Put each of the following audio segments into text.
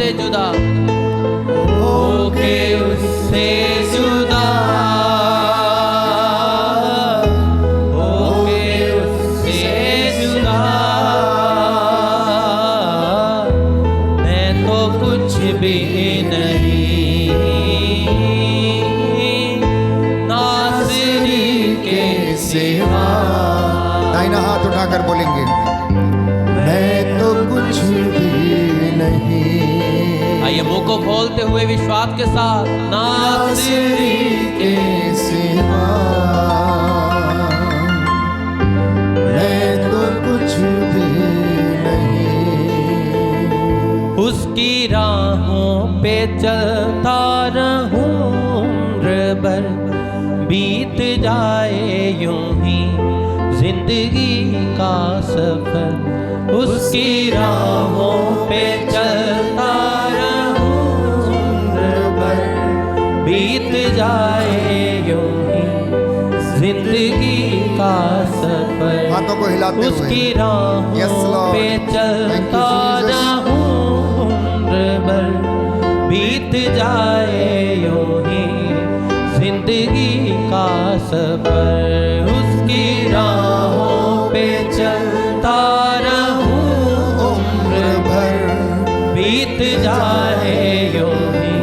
उससे जुदा, होके उससे जुदा, होके उससे जुदा, मैं तो कुछ भी नहीं, नासरी के सिवा। दाहिना हाथ उठाकर बोलेंगे, मैं तो कुछ भी नहीं। आइए मुंह को खोलते हुए विश्वास के साथ, नासरी के सिवा मैं तो कुछ भी नहीं। उसकी राहों पे चलता रहूं उम्र भर, बीत जाए यूं ही जिंदगी का सफर। उसकी राहों पे चलता रहूं उम्र भर, बीत जाए यूं ही जिंदगी का सफर। हाथों को हिलाते हुए उसकी राहों पे चलता रहूं उम्र भर, बीत जाए यूं ही जिंदगी का सफर। उसकी राहों पे चलता रहूं उम्र भर, बीत जाए यूं ही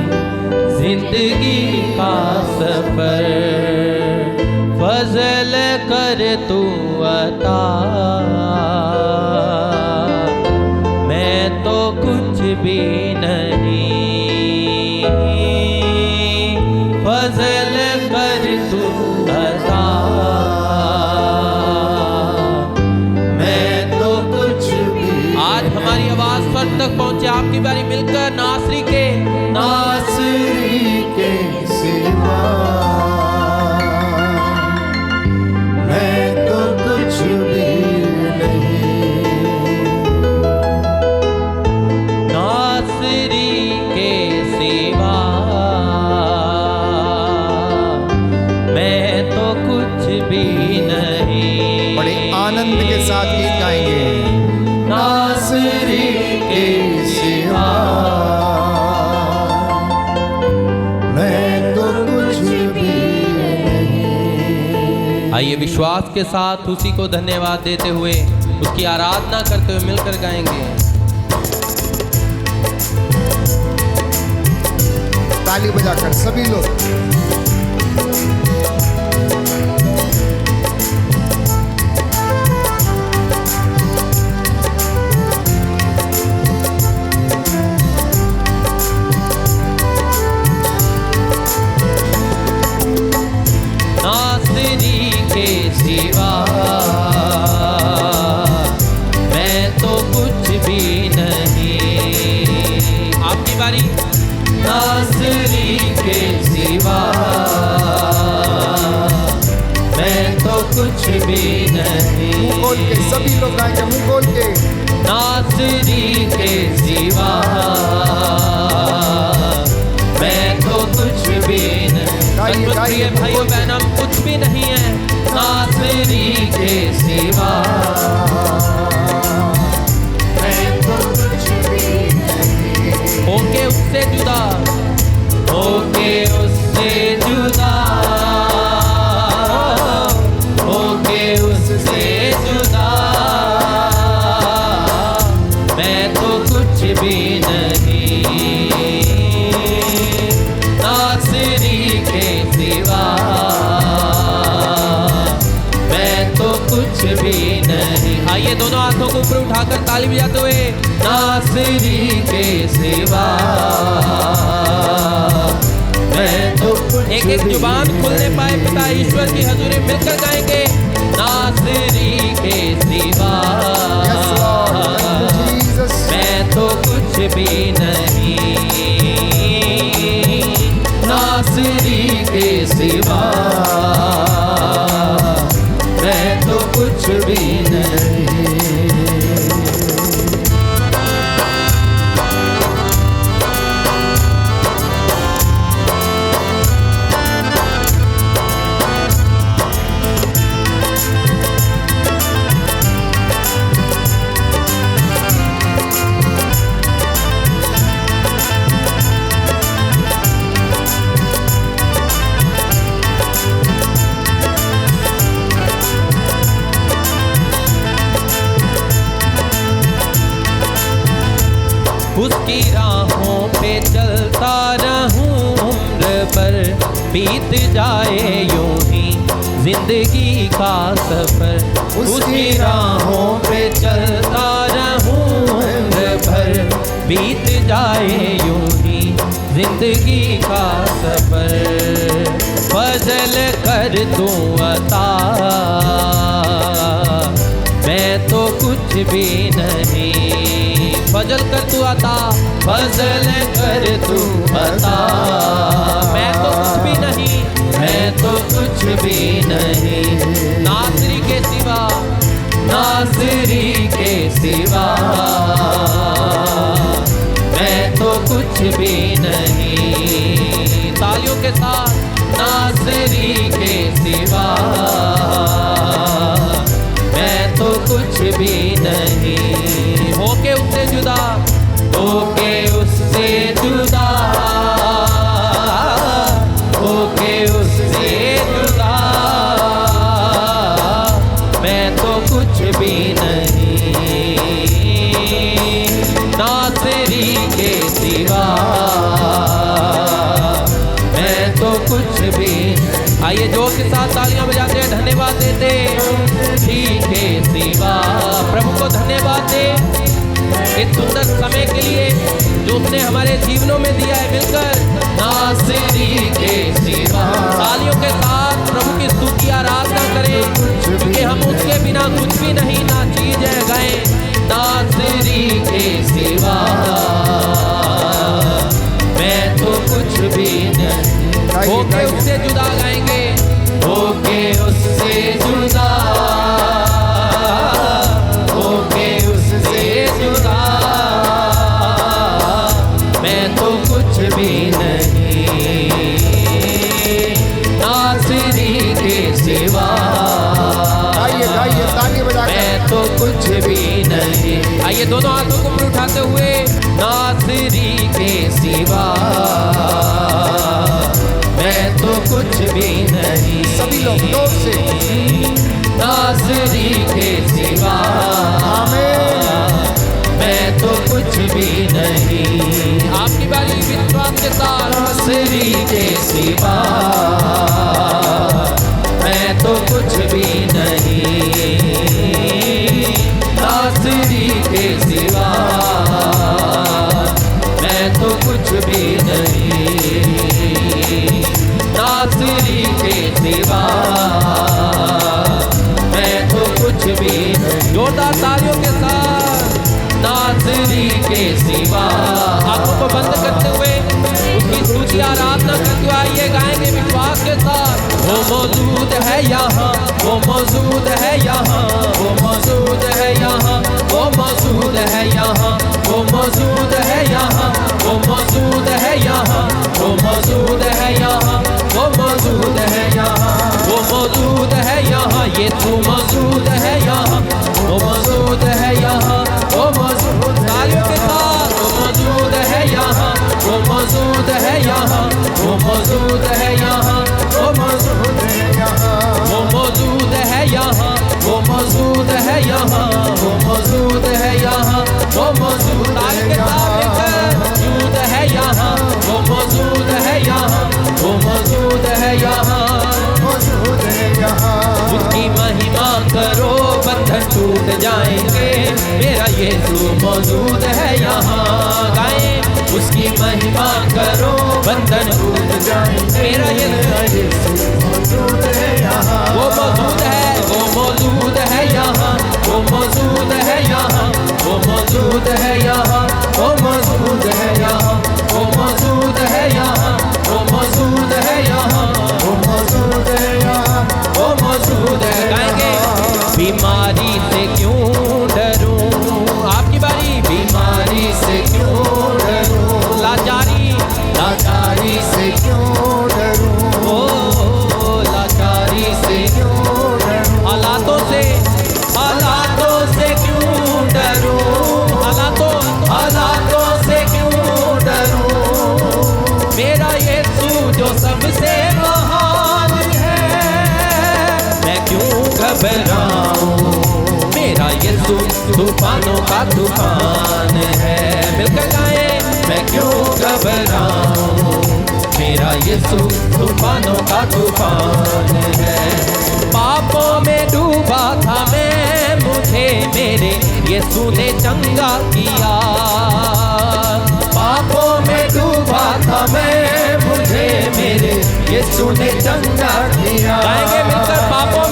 जिंदगी का सफर। फजल कर तू अता, मैं तो कुछ भी नहीं, फजल कर तू अता, मैं तो कुछ भी। आज हमारी आवाज स्वर तक पहुंचे, आपकी बारी मिलकर नासरी के, नासरी के सिवा मैं तो कुछ भी नहीं। नासरी के सिवा मैं तो कुछ भी नहीं। बड़े आनंद के साथ गीत गाएंगे, नासरी के सिवा मैं तो कुछ भी नहीं। आइए विश्वास के साथ उसी को धन्यवाद देते हुए, उसकी आराधना करते हुए मिलकर गाएंगे। ताली बजाकर सभी लोग। नासरी के सिवा मैं तो कुछ भी नहीं। आपकी बारी। नासरी के सिवा मैं तो कुछ भी नहीं। मुंह खोल के सभी लोग गाएंगे, मुंह खोल के। नासरी के सिवा मैं तो कुछ भी नहीं। भाइयों बहन, हम कुछ भी नहीं है नासरी के सिवा, मैं तो कुछ भी नहीं। होके उससे जुदा, होके उससे जुदा, होके उससे जुदा, मैं तो कुछ भी नहीं। नासरी के सिवा मैं तो कुछ भी नहीं। आइए दोनों हाथों को ऊपर उठाकर ताली बजाते हुए, नासरी के सिवा मैं तो एक एक जुबान खुलने पाए पिता ईश्वर की हजूरी मिलकर गाएंगे। नासरी के सिवा मैं तो कुछ भी नहीं। नासरी के सिवा मैं तो कुछ भी नहीं। उसकी राहों पे चलता रहूं उम्र भर, बीत जाए यूं ही जिंदगी का सफर। उसकी राहों पे चलता रहूं उम्र भर, बीत जाए यूं ही जिंदगी का सफर। फजल कर तू अता, मैं तो कुछ भी नहीं। फजल कर तू अता, फजल कर तू अता, मैं तो कुछ भी नहीं, मैं तो कुछ भी नहीं। नासरी के सिवा, नासरी के सिवा, मैं तो कुछ भी नहीं। तालियों के साथ, नासरी के सिवा, मैं तो कुछ भी नहीं। होके उससे जुदा, होके उससे जुदा, होके उससे जुदा, मैं तो कुछ भी नहीं। नासरी के सिवा, मैं तो कुछ भी। आइए जोर के साथ तालियां बजाते हैं, धन्यवाद देते ठीक है सिवा। प्रभु को धन्यवाद दे इस सुंदर समय के लिए जो उसने हमारे जीवनों में दिया है। मिलकर नासरी के सिवा तालियों के साथ प्रभु की स्तुति आराधना करें, क्योंकि हम उसके बिना कुछ भी नहीं, ना चीज है गए। नासरी के सिवा, मैं तो कुछ भी नहीं। होके उससे जुदा गाएंगे, होके उससे जुदा, होके उससे जुदा, मैं तो कुछ भी नहीं। नासरी के सिवा, गाइए ताली बजाकर, मैं तो कुछ भी नहीं। आइए दोनों हाथों को ऊपर उठाते हुए, नासरी के सिवा, मैं तो कुछ भी नहीं। सभी लोग जोर से, नासरी के सिवा, आमीन। मैं तो कुछ भी नहीं। आपकी बारी विश्वास के साथ, नासरी के सिवा, मैं तो कुछ भी नहीं। नासरी के सिवा, मैं तो कुछ भी नहीं। नासरी के सिवा, मैं तो कुछ भी नहीं। जोरदार तालियों के साथ, नासरी के सिवा। आंखों को बंद करते हुए उसकी स्तुति आराधना करते हुए आइए गाएंगे विश्वास के साथ। वो मौजूद है यहाँ, वो मौजूद है यहाँ, वो मौजूद है यहाँ, वो मौजूद है यहाँ, वो मौजूद है यहाँ, वो मौजूद है यहाँ, वो मौजूद है यहाँ, वो मौजूद है यहाँ, वो मौजूद है यहाँ। ये तू मौजूद है यहाँ, वो मौजूद है यहाँ, वो मौजूद। तालियों के साथ, वो मौजूद है यहाँ, वो मौजूद है यहाँ, वो मौजूद है यहाँ, वो मौजूद है यहाँ, वो मौजूद है यहाँ, वो मौजूद है यहाँ, वो मौजूद है यहाँ, वो मौजूद। तालियों के साथ मौजूद है यहाँ, वो मौजूद है यहाँ, वो मौजूद है यहाँ, मौजूद है यहाँ। उसकी महिमा करो बंधन टूट जाएंगे, मेरा यीशु मौजूद है यहाँ। गाएं, उसकी महिमा करो बंधन टूट जाएंगे, मेरा यीशु मौजूद है यहाँ। वो मौजूद है, वो मौजूद है यहाँ, वो मौजूद है यहाँ, वो मौजूद है यहाँ, वो मौजूद है यहाँ, वो मौजूद है यहाँ, वो मौजूद है यहाँ, वो मौजूद है यहाँ, वो मौजूद है। गाएंगे, बीमारी से क्यों डरूं, आपकी बारी। बीमारी से क्यों डरूं, लाचारी, लाचारी से क्यों डरूं, ओ लाचारी से क्यों डरूं, हालातों से, हालातों से क्यों डरूं, हालातों से क्यों डरूं। मेरा यीशु जो सबसे महान है, मैं क्यों घबराऊं। मेरा यीशु तूफानों का तूफान है। मिलकर गाएं, क्यों घबराऊं, मेरा यीशु तूफानों का तूफान है। पापों में डूबा था मैं, मुझे मेरे यीशु ने चंगा किया। पापों में डूबा था मैं, मुझे मेरे यीशु ने चंगा किया। गाएंगे मिलकर पापों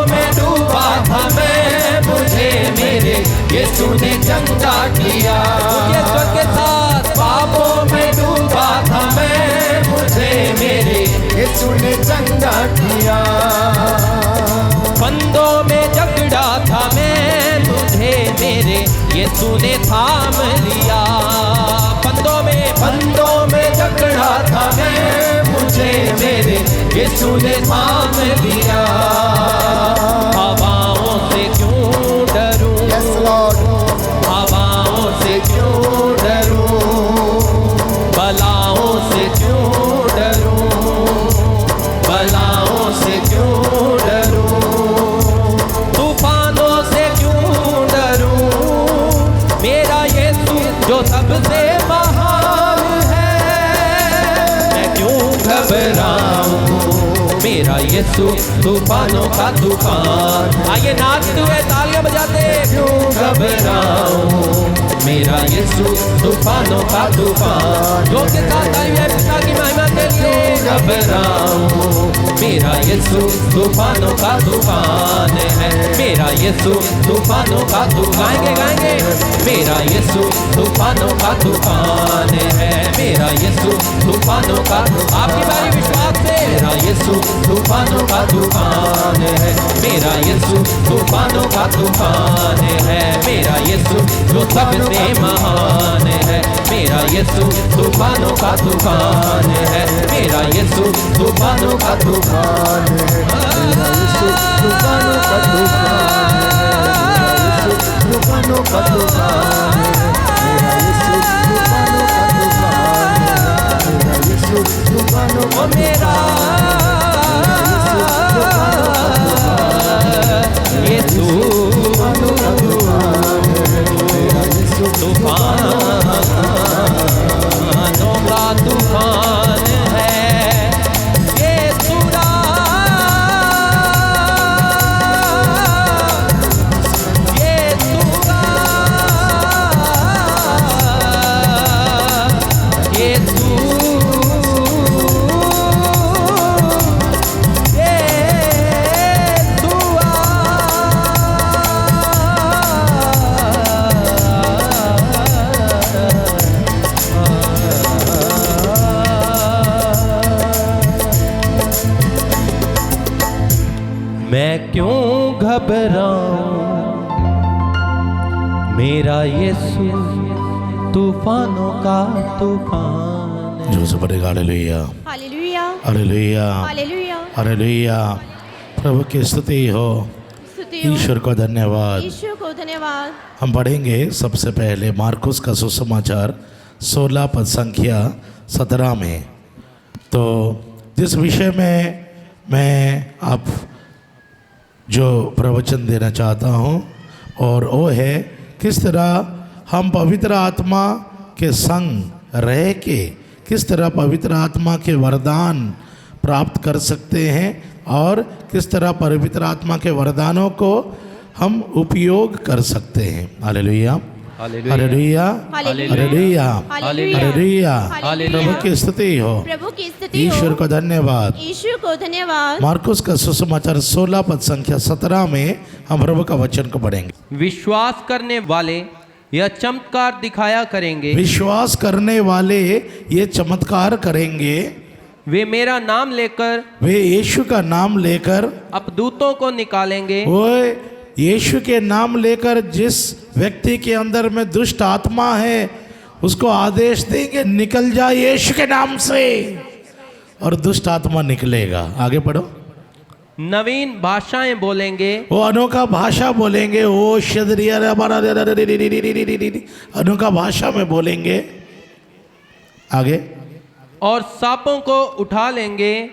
में डूबा था मैं, मुझे मेरे यीशु ने चंगा किया। यीशु के साथ पापों में डूबा था मैं, मुझे मेरे यीशु ने चंगा किया। फंदों में जकड़ा था मैं, मुझे मेरे यीशु ने थाम लिया। फंदों में जकड़ा था मैं, मुझे मेरे यीशु ने थाम लिया। हवाओं से क्यों डरूं, Yes, Lord. हवाओं से क्यों डरूं, बलाओं से क्यों डरूं, बलाओं से क्यों डरूं, तूफानों से क्यों डरूं, मेरा यीशु जो सबसे महान है। मैं क्यों घबराऊं, मेरा यीशु तूफानों का तूफान। आइए नाचते हुए तालियां बजाते, क्यों घबराऊं, मेरा यीशु तूफानों का तूफान। जो के साथ तालियां पिता की महिमा के लिए। घबराऊं, मेरा यीशु तूफानों का तूफान है। मेरा यीशु तूफानों का तूफान। गाएंगे मेरा यीशु तूफानों का तूफान है। मेरा यीशु तूफानों का, आपकी बारी विश्वास से। मेरा यीशु तूफानों का तूफान है। मेरा यीशु तूफानों का तूफान है। मेरा यीशु जो सबसे महान है। मेरा यीशु तूफानों का तूफान है। मेरा यीशु तूफानों का तूफान है। मेरा यीशु तूफानों का तूफान है। तूफानों का तूफान है। मेरा यीशु तूफानों का तूफान है। मेरा यीशु तूफानों का मेरा यीशु तूफानों का तूफान है। मेरा यीशु तूफानों का तूफान है। यीशु मैं क्यों घबराऊं, मेरा यीशु तूफानों का तूफान है। जो से पढ़ेगा हालेलुया हालेलुया हालेलुया हालेलुया हालेलुया। प्रभु की स्तुति हो, स्तुति हो ईश्वर को धन्यवाद। ईश्वर को धन्यवाद। हम पढ़ेंगे सबसे पहले मार्कुस का सुसमाचार 16 पद संख्या 17 में। तो जिस विषय में मैं आप जो प्रवचन देना चाहता हूँ और वो है किस तरह हम पवित्र आत्मा के संग रह के किस तरह पवित्र आत्मा के वरदान प्राप्त कर सकते हैं और किस तरह पवित्र आत्मा के वरदानों को हम उपयोग कर सकते हैं। हालेलुया हालेलुया हालेलुया हालेलुया। प्रभु की स्तुति हो, प्रभु की स्तुति हो, ईश्वर को धन्यवाद। ईश्वर को धन्यवाद। मार्कुस का सुसमाचार 16 पद संख्या 17 में हम प्रभु का वचन को पढ़ेंगे। विश्वास करने वाले यह चमत्कार दिखाया करेंगे, विश्वास करने वाले ये चमत्कार करेंगे, वे मेरा नाम लेकर, वे यीशु का नाम लेकर, अपदूतों को निकालेंगे, वो यीशु के नाम लेकर जिस व्यक्ति के अंदर में दुष्ट आत्मा है उसको आदेश देंगे निकल जा यीशु के नाम से, और दुष्ट आत्मा निकलेगा। आगे पढ़ो। नवीन भाषाएं बोलेंगे, वो अनोखा भाषा बोलेंगे, वो अनोखा भाषा में बोलेंगे। आगे। और सांपों को उठा लेंगे,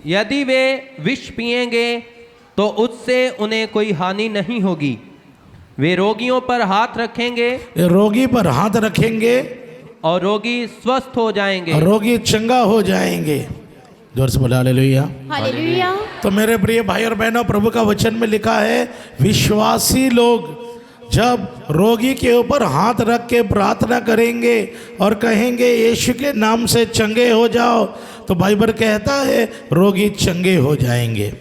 यदि वे विष पिएंगे तो उससे उन्हें कोई हानि नहीं होगी। वे रोगियों पर हाथ रखेंगे, रोगी पर हाथ रखेंगे और रोगी स्वस्थ हो जाएंगे। और रोगी चंगा हो जाएंगे। जोर से बोला हालेलुया। हालेलुया। तो मेरे प्रिय भाई और बहनों, प्रभु का वचन में लिखा है, विश्वासी लोग जब रोगी के ऊपर हाथ रख के प्रार्थना करेंगे और कहेंगे यीशु के नाम से चंगे हो जाओ, तो बाइबल कहता है रोगी चंगे हो जाएंगे।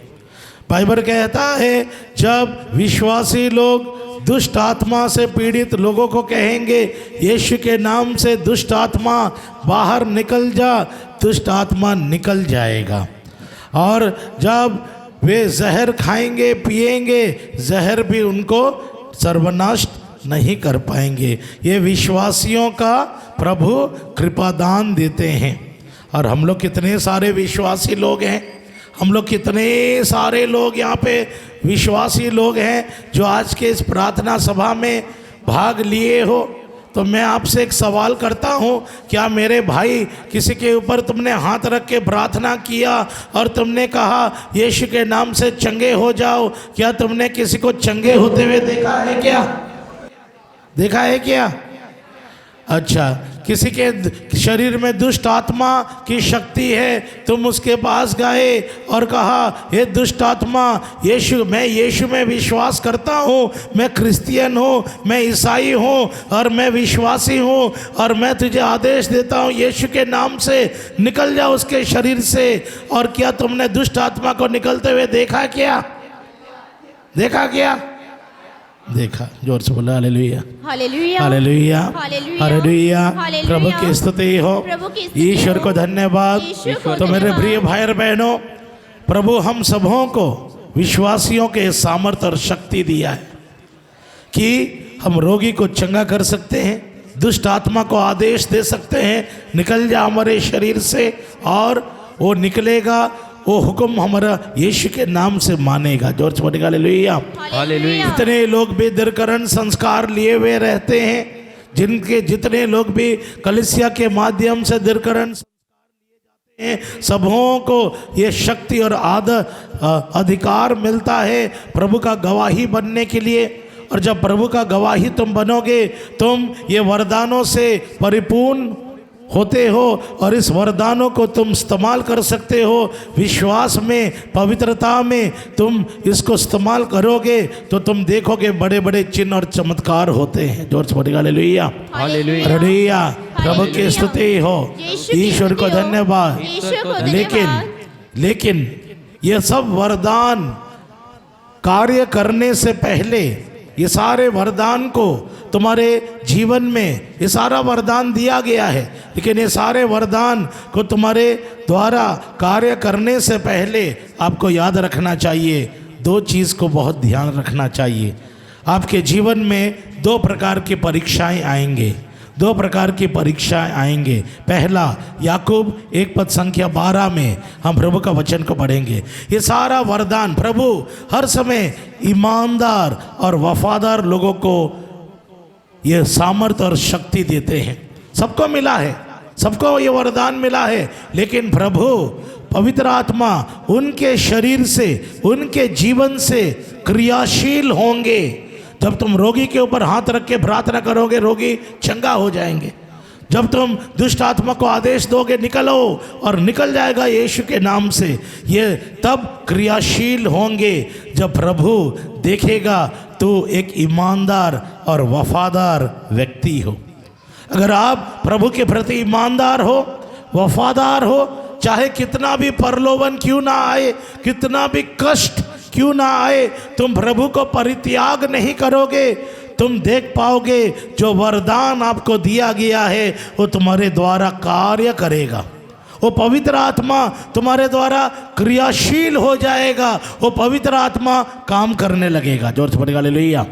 बाइबल कहता है जब विश्वासी लोग दुष्ट आत्मा से पीड़ित लोगों को कहेंगे यीशु के नाम से दुष्ट आत्मा बाहर निकल जा, दुष्ट आत्मा निकल जाएगा। और जब वे जहर खाएंगे पिएंगे, जहर भी उनको सर्वनाश नहीं कर पाएंगे। ये विश्वासियों का प्रभु कृपादान देते हैं। और हम लोग कितने सारे विश्वासी लोग हैं, हम लोग कितने सारे लोग यहाँ पे विश्वासी लोग हैं जो आज के इस प्रार्थना सभा में भाग लिए हो। तो मैं आपसे एक सवाल करता हूँ, क्या मेरे भाई किसी के ऊपर तुमने हाथ रख के प्रार्थना किया और तुमने कहा यीशु के नाम से चंगे हो जाओ? क्या तुमने किसी को चंगे होते हुए देखा है क्या? देखा है क्या? अच्छा, किसी के शरीर में दुष्ट आत्मा की शक्ति है, तुम उसके पास गए और कहा हे दुष्ट आत्मा, मैं यीशु में विश्वास करता हूँ, मैं क्रिश्चियन हूँ, मैं ईसाई हूँ और मैं विश्वासी हूँ और मैं तुझे आदेश देता हूँ यीशु के नाम से निकल जा उसके शरीर से। और क्या तुमने दुष्ट आत्मा को निकलते हुए देखा क्या? देखा क्या? देखा। जोर से बोला हालेलुया। हालेलुया। हालेलुया। हालेलुया। हालेलुया। हालेलुया। प्रभु की स्तुति हो, प्रभु की स्तुति ईश्वर हो। को धन्यवाद। ईश्वर को तो मेरे धन्यवाद। प्रिय भाई और बहनों, प्रभु हम सबों को विश्वासियों के सामर्थ्य और शक्ति दिया है कि हम रोगी को चंगा कर सकते हैं, दुष्ट आत्मा को आदेश दे सकते हैं निकल जा हमारे शरीर से, और वो निकलेगा, वो हुक्म हमारा यीशु के नाम से मानेगा। जोर से बोलेगा हालेलुया। हालेलुया। जितने लोग भी दीर्घकरण संस्कार लिए हुए रहते हैं, जितने लोग भी कलीसिया के माध्यम से दीर्घकरण संस्कार लिए जाते हैं, सबों को ये शक्ति और अधिकार मिलता है प्रभु का गवाही बनने के लिए। और जब प्रभु का गवाही तुम बनोगे, तुम ये वरदानों से परिपूर्ण होते हो और इस वरदानों को तुम इस्तेमाल कर सकते हो। विश्वास में, पवित्रता में तुम इसको इस्तेमाल करोगे तो तुम देखोगे बड़े बड़े चिन्ह और चमत्कार होते हैं। जोर से बोलिए हालेलुया। हालेलुया। हालेलुया। प्रभु की स्तुति हो, यीशु की ईश्वर को स्तुति हो। धन्यवाद। ईश्वर को धन्यवाद। लेकिन ये सब वरदान कार्य करने से पहले, ये सारे वरदान को तुम्हारे जीवन में ये सारा वरदान दिया गया है, लेकिन ये सारे वरदान को तुम्हारे द्वारा कार्य करने से पहले आपको याद रखना चाहिए, दो चीज़ को बहुत ध्यान रखना चाहिए। आपके जीवन में दो प्रकार की परीक्षाएं आएंगे, दो प्रकार की परीक्षाएं आएंगे। पहला, याकूब 1:12 में हम प्रभु का वचन को पढ़ेंगे। ये सारा वरदान प्रभु हर समय ईमानदार और वफादार लोगों को ये सामर्थ्य और शक्ति देते हैं। सबको मिला है, सबको ये वरदान मिला है, लेकिन प्रभु पवित्र आत्मा उनके शरीर से, उनके जीवन से क्रियाशील होंगे। जब तुम रोगी के ऊपर हाथ रख के प्रार्थना करोगे, रोगी चंगा हो जाएंगे। जब तुम दुष्ट आत्मा को आदेश दोगे निकलो, और निकल जाएगा यीशु के नाम से, ये तब क्रियाशील होंगे जब प्रभु देखेगा तू एक ईमानदार और वफादार व्यक्ति हो। अगर आप प्रभु के प्रति ईमानदार हो, वफादार हो, चाहे कितना भी प्रलोभन क्यों ना आए, कितना भी कष्ट क्यों ना आए, तुम प्रभु को परित्याग नहीं करोगे, तुम देख पाओगे जो वरदान आपको दिया गया है वो तुम्हारे द्वारा कार्य करेगा। वो पवित्र आत्मा तुम्हारे द्वारा क्रियाशील हो जाएगा, वो पवित्र आत्मा काम करने लगेगा। जोर से बोलेगा हालेलुया।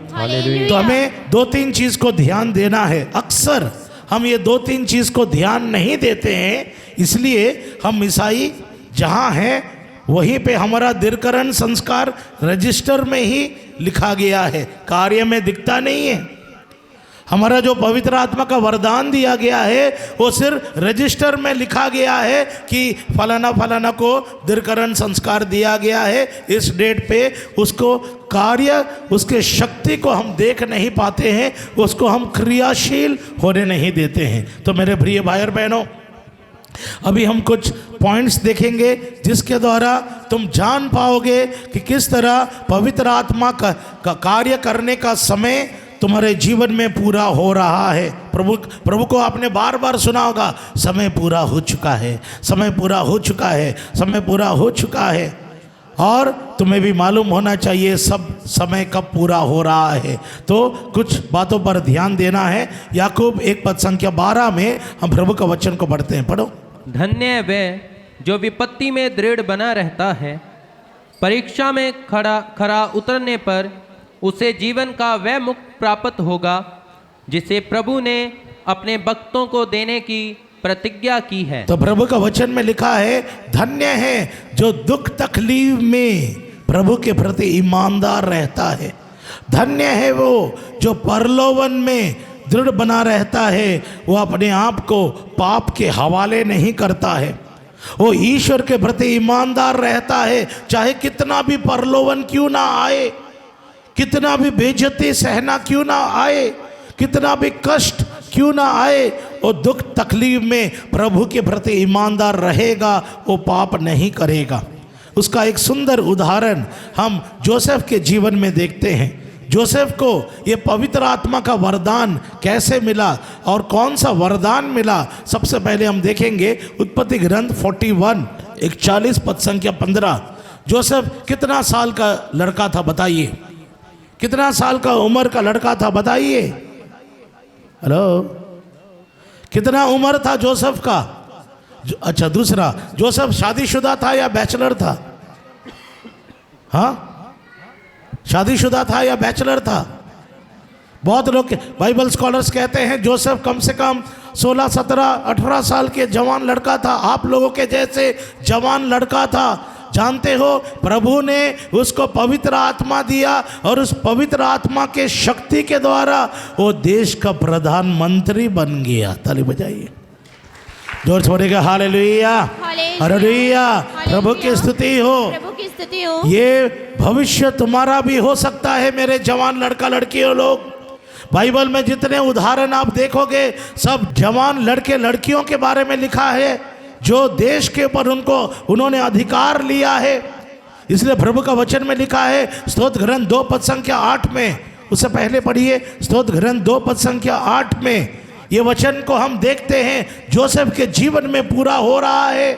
तो हमें 2-3 चीज़ को ध्यान देना है। अक्सर हम ये 2-3 चीज़ को ध्यान नहीं देते हैं, इसलिए हम ईसाई जहाँ हैं वहीं पे हमारा दीर्घकरण संस्कार रजिस्टर में ही लिखा गया है, कार्य में दिखता नहीं है। हमारा जो पवित्र आत्मा का वरदान दिया गया है वो सिर्फ रजिस्टर में लिखा गया है कि फलाना फलाना को दृढ़करण संस्कार दिया गया है इस डेट पे। उसको कार्य, उसके शक्ति को हम देख नहीं पाते हैं, उसको हम क्रियाशील होने नहीं देते हैं। तो मेरे प्रिय भाई और बहनों, अभी हम कुछ पॉइंट्स देखेंगे जिसके द्वारा तुम जान पाओगे कि किस तरह पवित्र आत्मा का कार्य करने का समय तुम्हारे जीवन में पूरा हो रहा है। प्रभु को आपने बार बार सुना होगा, समय पूरा हो चुका है, समय पूरा हो चुका है, समय पूरा हो चुका है। और तुम्हें भी मालूम होना चाहिए सब समय कब पूरा हो रहा है। तो कुछ बातों पर ध्यान देना है। याकूब 1:12 में हम प्रभु का वचन को पढ़ते हैं। पढ़ो। धन्य है वह जो विपत्ति में दृढ़ बना रहता है, परीक्षा में खरा उतरने पर उसे जीवन का वह मुख प्राप्त होगा जिसे प्रभु ने अपने भक्तों को देने की प्रतिज्ञा की है। तो प्रभु का वचन में लिखा है, धन्य है जो दुख तकलीफ में प्रभु के प्रति ईमानदार रहता है। धन्य है वो जो परलोवन में दृढ़ बना रहता है, वो अपने आप को पाप के हवाले नहीं करता है, वो ईश्वर के प्रति ईमानदार रहता है। चाहे कितना भी परलोवन क्यों ना आए, कितना भी बेइज्जती सहना क्यों ना आए, कितना भी कष्ट क्यों ना आए, वो दुख तकलीफ में प्रभु के प्रति ईमानदार रहेगा, वो पाप नहीं करेगा। उसका एक सुंदर उदाहरण हम जोसेफ के जीवन में देखते हैं। जोसेफ को ये पवित्र आत्मा का वरदान कैसे मिला और कौन सा वरदान मिला, सबसे पहले हम देखेंगे उत्पत्ति ग्रंथ 41 41 पद संख्या 15। जोसेफ कितना साल का लड़का था बताइए, कितना साल का उम्र का लड़का था बताइए। हेलो, कितना उम्र था जोसेफ का? अच्छा, दूसरा, जोसेफ शादीशुदा था या बैचलर था? हाँ, शादीशुदा था या बैचलर था? बहुत लोग बाइबल स्कॉलर्स कहते हैं जोसेफ कम से कम 16, 17, 18 साल के जवान लड़का था, आप लोगों के जैसे जवान लड़का था। जानते हो, प्रभु ने उसको पवित्र आत्मा दिया और उस पवित्र आत्मा के शक्ति के द्वारा वो देश का प्रधानमंत्री बन गया। ताली बजाइए, जोर से बोलेगा हालेलुया, हालेलुया, प्रभु की स्तुति हो, प्रभु की स्तुति हो। ये भविष्य तुम्हारा भी हो सकता है मेरे जवान लड़का लड़कियों लोग। बाइबल में जितने उदाहरण आप देखोगे सब जवान लड़के लड़कियों के बारे में लिखा है जो देश के ऊपर उन्होंने अधिकार लिया है। इसलिए प्रभु का वचन में लिखा है स्तोत्र ग्रंथ 2 पद संख्या 8 में, उससे पहले पढ़िए स्तोत्र ग्रंथ 2 पद संख्या 8 में ये वचन को हम देखते हैं जोसेफ के जीवन में पूरा हो रहा है।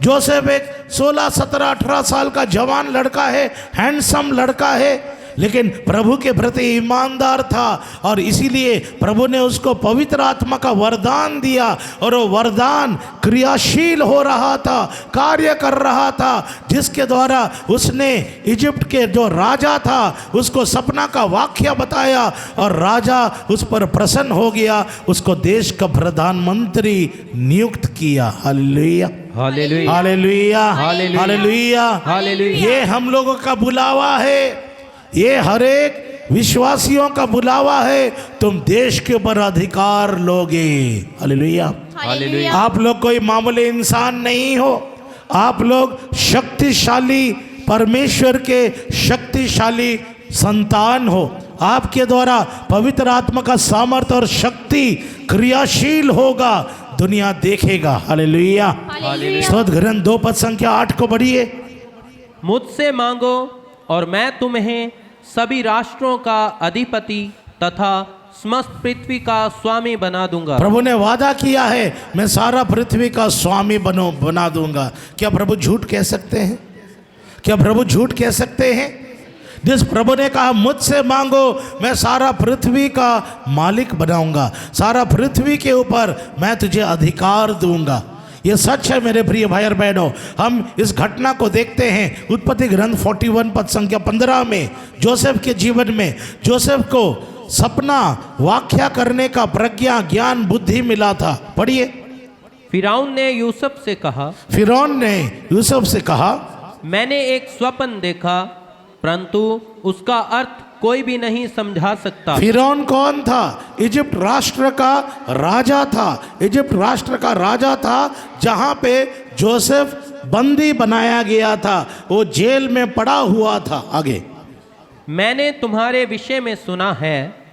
जोसेफ एक 16, 17, 18 साल का जवान लड़का है, हैंडसम लड़का है, लेकिन प्रभु के प्रति ईमानदार था और इसीलिए प्रभु ने उसको पवित्र आत्मा का वरदान दिया और वो वरदान क्रियाशील हो रहा था, कार्य कर रहा था, जिसके द्वारा उसने इजिप्ट के जो राजा था उसको सपना का वाक्य बताया और राजा उस पर प्रसन्न हो गया, उसको देश का प्रधानमंत्री नियुक्त किया। हालेलुया, हालेलुया, हालेलुया, हालेलुया, हालेलुया, हालेलुया। ये हम लोगों का बुलावा है, ये हर एक विश्वासियों का बुलावा है। तुम देश के ऊपर अधिकार लोगे। Hallelujah, hallelujah. आप लोग कोई मामूली इंसान नहीं हो, आप लोग शक्तिशाली परमेश्वर के शक्तिशाली संतान हो। आपके द्वारा पवित्र आत्मा का सामर्थ्य और शक्ति क्रियाशील होगा, दुनिया देखेगा। हालेलुया। स्तोत्र ग्रंथ 2 पद संख्या 8 को पढ़िए। मुझसे मांगो और मैं तुम्हें सभी राष्ट्रों का अधिपति तथा समस्त पृथ्वी का स्वामी बना दूंगा। प्रभु ने वादा किया है मैं सारा पृथ्वी का स्वामी बना दूंगा। क्या प्रभु झूठ कह सकते हैं? क्या प्रभु झूठ कह सकते हैं? जिस प्रभु ने कहा मुझसे मांगो मैं सारा पृथ्वी का मालिक बनाऊंगा, सारा पृथ्वी के ऊपर मैं तुझे अधिकार दूंगा। ये सच है मेरे प्रिय भाई और बहनों। हम इस घटना को देखते हैं उत्पत्ति ग्रंथ 41 पद संख्या 15 में। जोसेफ के जीवन में जोसेफ को सपना व्याख्या करने का प्रज्ञा ज्ञान बुद्धि मिला था। पढ़िए। फिरौन ने यूसुफ से कहा, फिरौन ने यूसुफ से कहा, मैंने एक स्वप्न देखा परंतु उसका अर्थ कोई भी नहीं समझा सकता। फिरौन कौन था? इजिप्ट राष्ट्र का राजा था। इजिप्ट राष्ट्र का राजा था जहां पे जोसेफ बंदी बनाया गया था, वो जेल में पड़ा हुआ था। आगे, मैंने तुम्हारे विषय में सुना है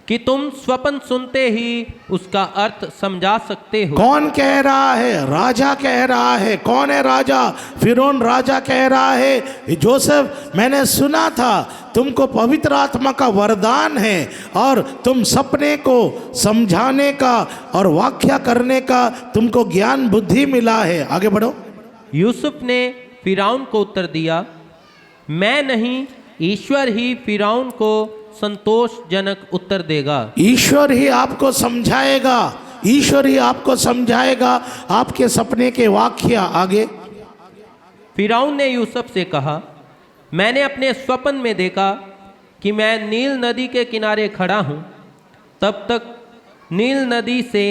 कि तुम स्वप्न सुनते ही उसका अर्थ समझा सकते हो। कौन कह रहा है? राजा कह रहा है। कौन है राजा? फिरौन राजा कह रहा है, जोसेफ मैंने सुना था तुमको पवित्र आत्मा का वरदान है और तुम सपने को समझाने का और व्याख्या करने का तुमको ज्ञान बुद्धि मिला है। आगे बढ़ो। यूसुफ ने फिरौन को उत्तर दिया, मैं नहीं, ईश्वर ही फिरौन को संतोषजनक उत्तर देगा। ईश्वर ही आपको समझाएगा, ईश्वर ही आपको समझाएगा आपके सपने के व्याख्या। आगे, फिरौन ने यूसुफ से कहा, मैंने अपने स्वप्न में देखा कि मैं नील नदी के किनारे खड़ा हूँ। तब तक नील नदी से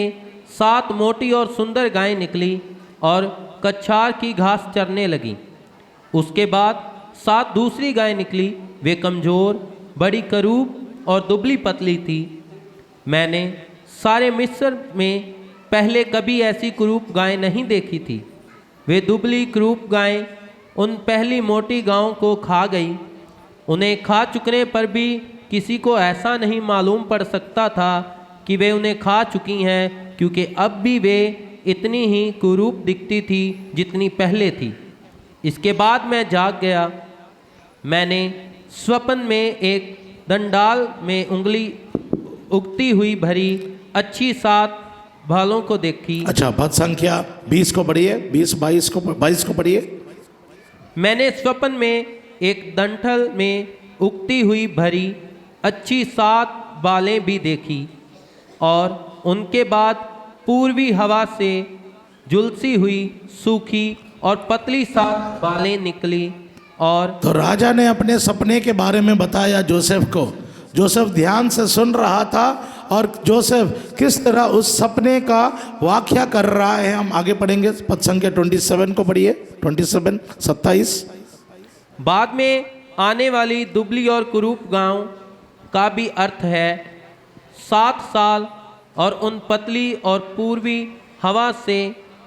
7 मोटी और सुंदर गायें निकली और कछार की घास चरने लगी। उसके बाद 7 दूसरी गायें निकली, वे कमज़ोर, बड़ी करूब और दुबली पतली थी। मैंने सारे मिस्र में पहले कभी ऐसी करूब गायें नहीं देखी थी। वे दुबली करूब गायें उन पहली मोटी गायों को खा गई। उन्हें खा चुकने पर भी किसी को ऐसा नहीं मालूम पड़ सकता था कि वे उन्हें खा चुकी हैं, क्योंकि अब भी वे इतनी ही कुरूप दिखती थी जितनी पहले थी। इसके बाद मैं जाग गया। मैंने स्वप्न में एक दंडाल में उंगली उगती हुई भरी अच्छी 7 भालों को देखी। अच्छा, पद संख्या 20 को पढ़िए, 22 को पढ़िए। मैंने स्वप्न में एक दंठल में उगती हुई भरी अच्छी 7 बालें भी देखी और उनके बाद पूर्वी हवा से झुलसी हुई सूखी और पतली 7 बालें निकली। और तो राजा ने अपने सपने के बारे में बताया जोसेफ को। जोसेफ ध्यान से सुन रहा था और जोसेफ किस तरह उस सपने का व्याख्या कर रहा है। हम आगे पढ़ेंगे, पद संख्या 27 को पढ़िए, 27 बाद में आने वाली दुबली और कुरूप गांव का भी अर्थ है 7 साल, और उन पतली और पूर्वी हवा से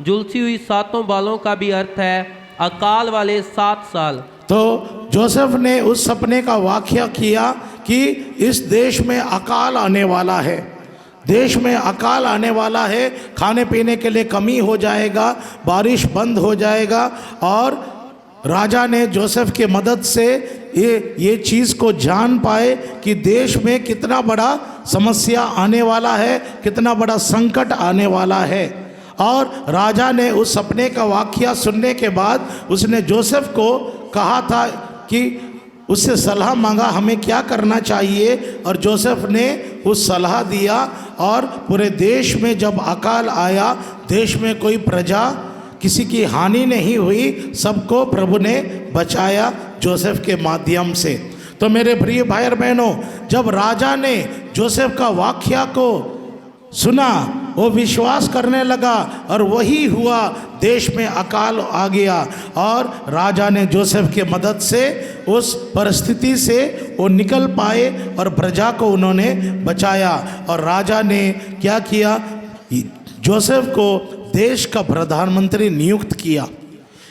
झुलसी हुई 7 बालों का भी अर्थ है अकाल वाले 7 साल। तो जोसेफ ने उस सपने का व्याख्या किया कि इस देश में अकाल आने वाला है, देश में अकाल आने वाला है, खाने पीने के लिए कमी हो जाएगा, बारिश बंद हो जाएगा। और राजा ने जोसेफ के मदद से ये चीज़ को जान पाए कि देश में कितना बड़ा समस्या आने वाला है, कितना बड़ा संकट आने वाला है। और राजा ने उस सपने का वाक़या सुनने के बाद उसने जोसेफ को कहा था कि उससे सलाह मांगा हमें क्या करना चाहिए, और जोसेफ ने उस सलाह दिया। और पूरे देश में जब अकाल आया, देश में कोई प्रजा किसी की हानि नहीं हुई, सबको प्रभु ने बचाया जोसेफ के माध्यम से। तो मेरे प्रिय भाई और बहनों, जब राजा ने जोसेफ का वाक़या को सुना, वो विश्वास करने लगा और वही हुआ, देश में अकाल आ गया। और राजा ने जोसेफ के मदद से उस परिस्थिति से वो निकल पाए और प्रजा को उन्होंने बचाया। और राजा ने क्या किया, जोसेफ को देश का प्रधानमंत्री नियुक्त किया।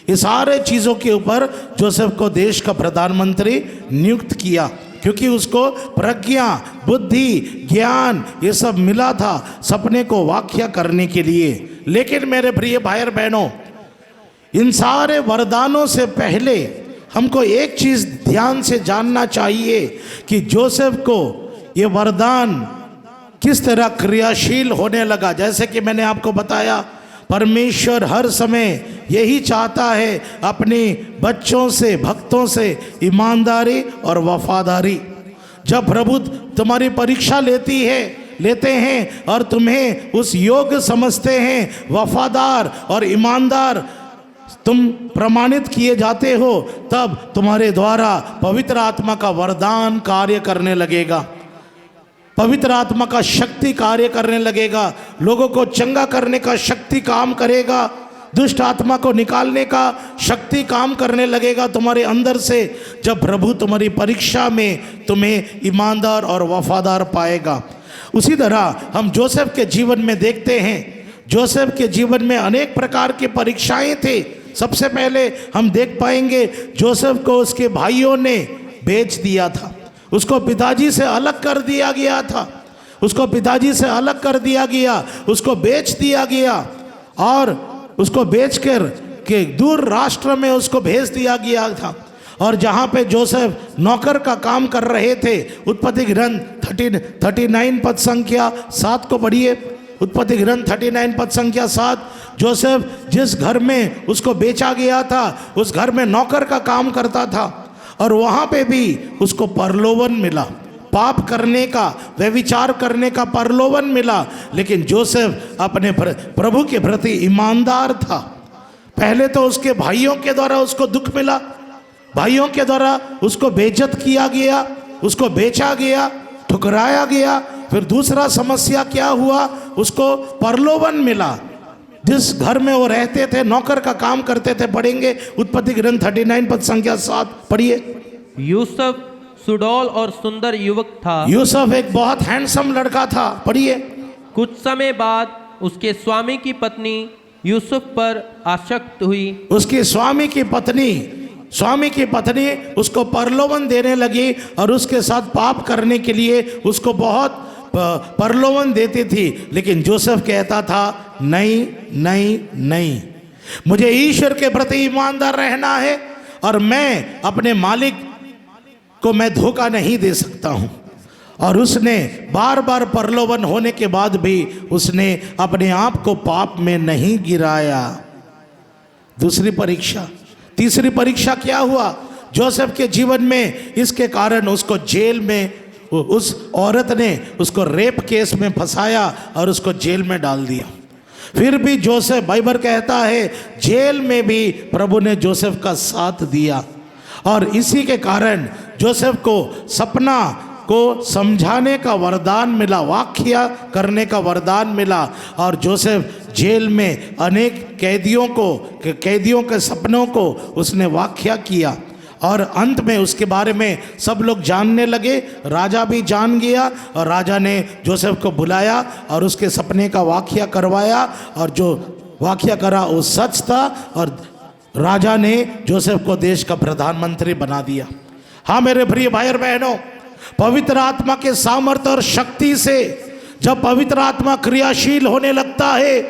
ये सारे चीज़ों के ऊपर जोसेफ को देश का प्रधानमंत्री नियुक्त किया, क्योंकि उसको प्रज्ञा, बुद्धि, ज्ञान ये सब मिला था सपने को व्याख्या करने के लिए। लेकिन मेरे प्रिय भाई और बहनों, इन सारे वरदानों से पहले हमको एक चीज़ ध्यान से जानना चाहिए कि जोसेफ को ये वरदान किस तरह क्रियाशील होने लगा। जैसे कि मैंने आपको बताया, परमेश्वर हर समय यही चाहता है अपने बच्चों से, भक्तों से ईमानदारी और वफादारी। जब प्रभु तुम्हारी परीक्षा लेते हैं और तुम्हें उस योग्य समझते हैं, वफादार और ईमानदार तुम प्रमाणित किए जाते हो, तब तुम्हारे द्वारा पवित्र आत्मा का वरदान कार्य करने लगेगा, पवित्र आत्मा का शक्ति कार्य करने लगेगा, लोगों को चंगा करने का शक्ति काम करेगा। दुष्ट आत्मा को निकालने का शक्ति काम करने लगेगा तुम्हारे अंदर से, जब प्रभु तुम्हारी परीक्षा में तुम्हें ईमानदार और वफादार पाएगा। उसी तरह हम जोसेफ के जीवन में देखते हैं, जोसेफ के जीवन में अनेक प्रकार की परीक्षाएं थे। सबसे पहले हम देख पाएंगे जोसेफ को उसके भाइयों ने बेच दिया था, उसको पिताजी से अलग कर दिया गया था, उसको पिताजी से अलग कर दिया गया, उसको बेच दिया गया और उसको बेचकर के दूर राष्ट्र में उसको भेज दिया गया था। और जहाँ पे जोसेफ नौकर का काम कर रहे थे, उत्पत्ति ग्रंथ 39 पद संख्या 7 को पढ़िए। उत्पत्ति ग्रंथ 39 पद संख्या 7, जोसेफ जिस घर में उसको बेचा गया था उस घर में नौकर का काम करता था और वहाँ पे भी उसको परलोवन मिला, पाप करने का, व्यभिचार करने का परलोवन मिला। लेकिन जोसेफ अपने प्रभु के प्रति ईमानदार था। पहले तो उसके भाइयों के द्वारा उसको दुख मिला, भाइयों के द्वारा उसको बेइज्जत किया गया, उसको बेचा गया, ठुकराया गया। फिर दूसरा समस्या क्या हुआ, उसको परलोवन मिला। जिस घर में वो रहते थे, नौकर का काम करते थे, पढ़ेंगे उत्पत्ति ग्रंथ 39 पद संख्या 7 पढ़िए। यूसुफ सुडौल और सुंदर युवक था। यूसुफ एक बहुत हैंडसम लड़का था, पढ़िए। कुछ समय बाद उसके स्वामी की पत्नी यूसुफ पर आसक्त हुई। उसकी स्वामी की पत्नी उसको परलोवन देने लगी और उसके साथ पाप करने के लिए उसको बहुत परलोवन देती थी। लेकिन जोसेफ कहता था नहीं नहीं नहीं, मुझे ईश्वर के प्रति ईमानदार रहना है और मैं अपने मालिक को मैं धोखा नहीं दे सकता हूँ। और उसने बार बार परलोवन होने के बाद भी उसने अपने आप को पाप में नहीं गिराया। दूसरी परीक्षा, तीसरी परीक्षा क्या हुआ जोसेफ के जीवन में, इसके कारण उसको जेल में, उस औरत ने उसको रेप केस में फंसाया और उसको जेल में डाल दिया। फिर भी जोसेफ, बाइबल कहता है जेल में भी प्रभु ने जोसेफ का साथ दिया और इसी के कारण जोसेफ को सपना को समझाने का वरदान मिला, वाक्या करने का वरदान मिला। और जोसेफ जेल में अनेक कैदियों के सपनों को उसने वाक्या किया और अंत में उसके बारे में सब लोग जानने लगे, राजा भी जान गया और राजा ने जोसेफ को बुलाया और उसके सपने का वाक्या करवाया और जो वाक्या करा वो सच था और राजा ने जोसेफ को देश का प्रधानमंत्री बना दिया। हाँ मेरे प्रिय भाई और बहनों, पवित्र आत्मा के सामर्थ्य और शक्ति से जब पवित्र आत्मा क्रियाशील होने लगता है,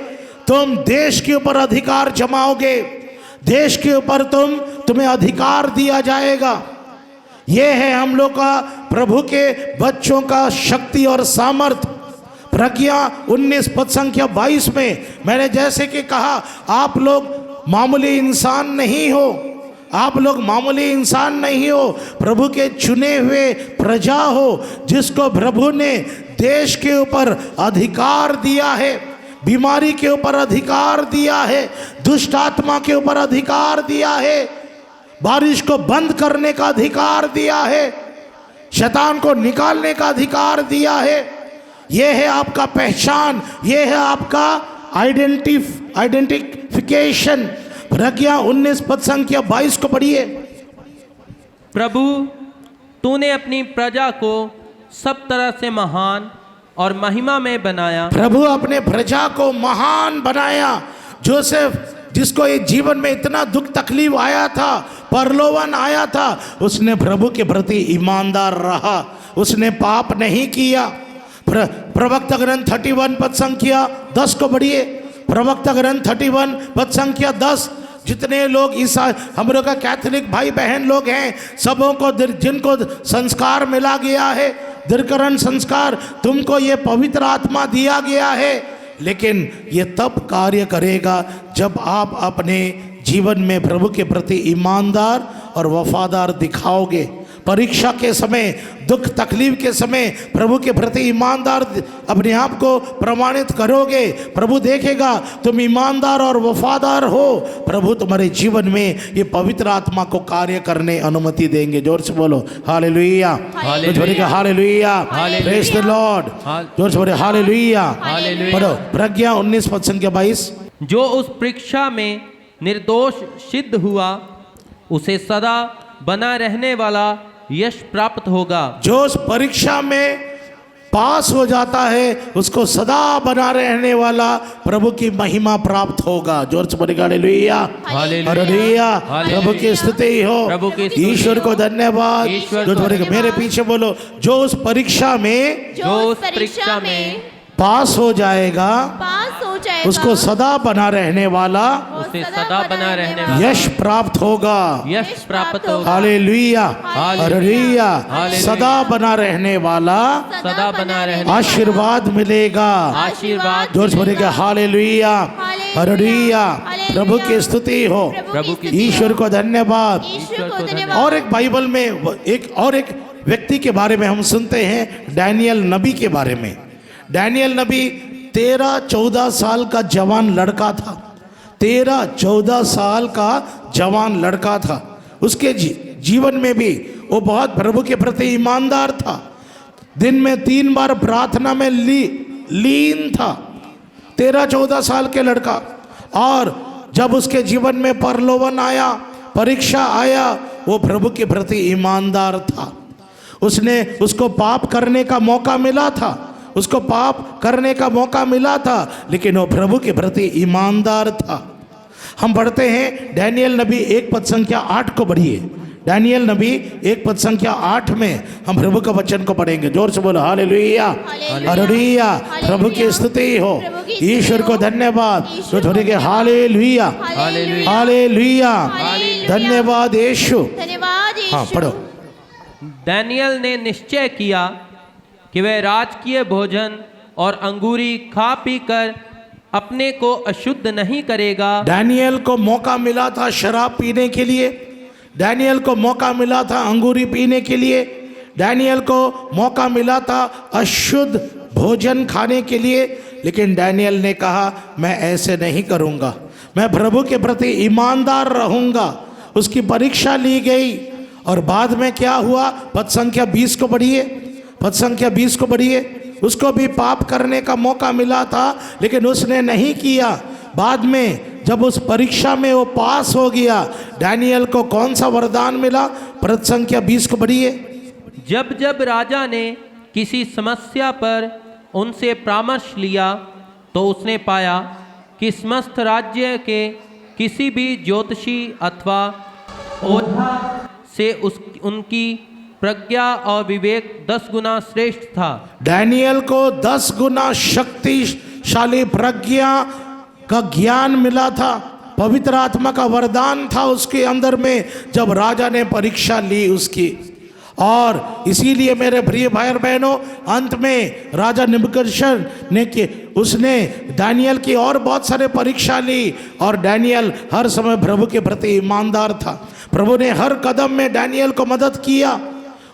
तुम देश के ऊपर अधिकार जमाओगे, देश के ऊपर तुम्हें अधिकार दिया जाएगा। यह है हम लोग का प्रभु के बच्चों का शक्ति और सामर्थ्य। प्रज्ञा 19 पद संख्या 22 में मैंने जैसे कि कहा, आप लोग मामूली इंसान नहीं हो, आप लोग मामूली इंसान नहीं हो, प्रभु के चुने हुए प्रजा हो जिसको प्रभु ने देश के ऊपर अधिकार दिया है, बीमारी के ऊपर अधिकार दिया है, दुष्ट आत्मा के ऊपर अधिकार दिया है, बारिश को बंद करने का अधिकार दिया है, शैतान को निकालने का अधिकार दिया है। यह है आपका पहचान, यह है आपका आइडेंटिफिकेशन। प्रज्ञा 19 पद संख्या 22 को पढ़िए। प्रभु तूने अपनी प्रजा को सब तरह से महान और महिमा में बनाया। प्रभु अपने प्रजा को महान बनाया। जोसेफ जिसको ये जीवन में इतना दुख तकलीफ आया था, परलोवन आया था, उसने प्रभु के प्रति ईमानदार रहा, उसने पाप नहीं किया। प्रवक्ता ग्रंथ 31 पद संख्या 10 को पढ़िए। प्रवक्ता ग्रंथ 31 पद संख्या 10। जितने लोग ईसाई हम लोग का कैथोलिक भाई बहन लोग हैं, सबों को जिनको संस्कार मिला गया है, दीर्घकरण संस्कार, तुमको ये पवित्र आत्मा दिया गया है, लेकिन ये तब कार्य करेगा जब आप अपने जीवन में प्रभु के प्रति ईमानदार और वफादार दिखाओगे। परीक्षा के समय, दुख तकलीफ के समय प्रभु के प्रति ईमानदार अपने आप को प्रमाणित करोगे, प्रभु देखेगा तुम ईमानदार और वफादार हो, प्रभु तुम्हारे जीवन में ये पवित्र आत्मा को कार्य करने अनुमति देंगे। जोर से बोलो hallelujah, hallelujah, praise the Lord. जोर से बोलो हालेलुया। पढ़ो प्रज्ञा 19 पद संख्या 22। जो उस परीक्षा में निर्दोष सिद्ध हुआ उसे सदा बना रहने वाला यश प्राप्त होगा। जो उस परीक्षा में पास हो जाता है उसको सदा बना रहने वाला प्रभु की महिमा प्राप्त होगा। जोर से बोलिए हालेलुया, हालेलुया। प्रभु की स्तुति हो, प्रभु की स्तुति ईश्वर को धन्यवाद। ईश्वर जो को बोलेगा मेरे पीछे बोलो, जो उस परीक्षा में जो उस परीक्षा में पास हो जाएगा पास हो जाएगा उसको सदा बना रहने वाला उसे सदा बना रहने वाला यश प्राप्त होगा। यश प्राप्त होगा। हालेलुया, हालेलुया। हालेलुया। सदा बना रहने वाला सदा बना रहने आशीर्वाद मिलेगा। आशीर्वाद जोर से बोलेगा हालेलुया, हालेलुया। प्रभु की स्तुति हो, प्रभु की ईश्वर को धन्यवाद। ईश्वर को धन्यवाद। और एक बाइबल में एक व्यक्ति के बारे में हम सुनते हैं, डैनियल नबी के बारे में। डैनियल नबी 13-14 साल का जवान लड़का था। 13-14 साल का जवान लड़का था। उसके जीवन में भी वो बहुत प्रभु के प्रति ईमानदार था। दिन में 3 बार प्रार्थना में लीन था। 13-14 साल के लड़का। और जब उसके जीवन में प्रलोभन आया, परीक्षा आया, वो प्रभु के प्रति ईमानदार था। उसको पाप करने का मौका मिला था, उसको पाप करने का मौका मिला था, लेकिन वो प्रभु के प्रति ईमानदार था। हम पढ़ते हैं डैनियल नबी 1 पद संख्या 8 को पढ़िए। डैनियल नबी 1 पद संख्या 8 में हम प्रभु का वचन को पढ़ेंगे। जोर से बोलो हालेलुया, हालेलुया। प्रभु की स्तुति हो, ईश्वर को धन्यवाद। तो थोड़ी के हालेलुया, हालेलुया। धन्यवाद यीशु, धन्यवाद हाँ यीशु। पढ़ो। डैनियल ने निश्चय किया कि वह राजकीय भोजन और अंगूरी खा पी कर अपने को अशुद्ध नहीं करेगा। डैनियल को मौका मिला था शराब पीने के लिए, डैनियल को मौका मिला था अंगूरी पीने के लिए, डैनियल को मौका मिला था अशुद्ध भोजन खाने के लिए, लेकिन डैनियल ने कहा मैं ऐसे नहीं करूँगा, मैं प्रभु के प्रति ईमानदार रहूँगा। उसकी परीक्षा ली गई और बाद में क्या हुआ? पद संख्या 20 को पढ़िए, पद संख्या 20 को पढ़िए। उसको भी पाप करने का मौका मिला था, लेकिन उसने नहीं किया। बाद में जब उस परीक्षा में वो पास हो गया, डैनियल को कौन सा वरदान मिला? पद संख्या 20 को पढ़िए। जब जब राजा ने किसी समस्या पर उनसे परामर्श लिया तो उसने पाया कि समस्त राज्य के किसी भी ज्योतिषी अथवा ओझा से उनकी प्रज्ञा और विवेक 10 गुना श्रेष्ठ था। डैनियल को 10 गुना शक्तिशाली प्रज्ञा का ज्ञान मिला था, पवित्र आत्मा का वरदान था उसके अंदर में जब राजा ने परीक्षा ली उसकी। और इसीलिए मेरे प्रिय भाई और बहनों, अंत में राजा निबूकदनेस्सर ने उसने डैनियल की और बहुत सारे परीक्षा ली, और डैनियल हर समय प्रभु के प्रति ईमानदार था। प्रभु ने हर कदम में डैनियल को मदद किया।